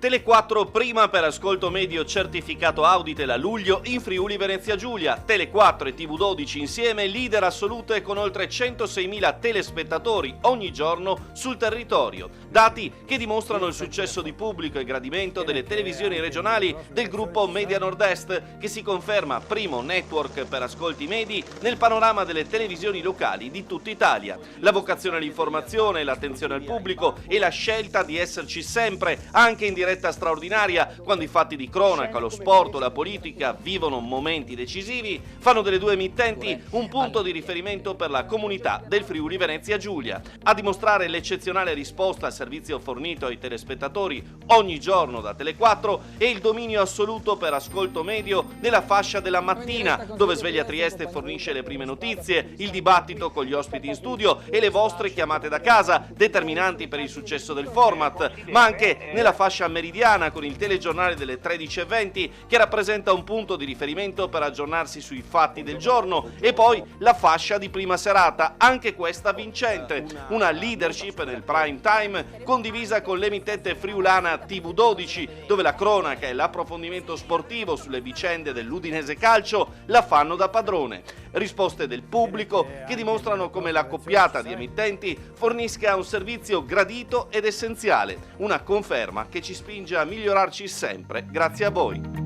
Tele4 prima per ascolto medio certificato Auditel a luglio in Friuli Venezia Giulia. Tele4 e TV12 insieme leader assolute con oltre 106.000 telespettatori ogni giorno sul territorio. Dati che dimostrano il successo di pubblico e gradimento delle televisioni regionali del gruppo Media Nord-Est, che si conferma primo network per ascolti medi nel panorama delle televisioni locali di tutta Italia. La vocazione all'informazione, l'attenzione al pubblico e la scelta di esserci sempre, anche in diretta straordinaria, quando i fatti di cronaca, lo sport o la politica vivono momenti decisivi, fanno delle due emittenti un punto di riferimento per la comunità del Friuli Venezia Giulia. A dimostrare l'eccezionale risposta al servizio fornito ai telespettatori ogni giorno da Tele4 e il dominio assoluto per ascolto medio nella fascia della mattina, dove Sveglia Trieste fornisce le prime notizie, il dibattito con gli ospiti in studio e le vostre chiamate da casa, determinanti per il successo del format, ma anche nella fascia meridiana con il telegiornale delle 13:20 che rappresenta un punto di riferimento per aggiornarsi sui fatti del giorno, e poi la fascia di prima serata, anche questa vincente, una leadership nel prime time condivisa con l'emittente friulana TV12, dove la cronaca e l'approfondimento sportivo sulle vicende dell'Udinese Calcio la fanno da padrone. Risposte del pubblico che dimostrano come la coppiata di emittenti fornisca un servizio gradito ed essenziale, una conferma che ci spinge a migliorarci sempre grazie a voi.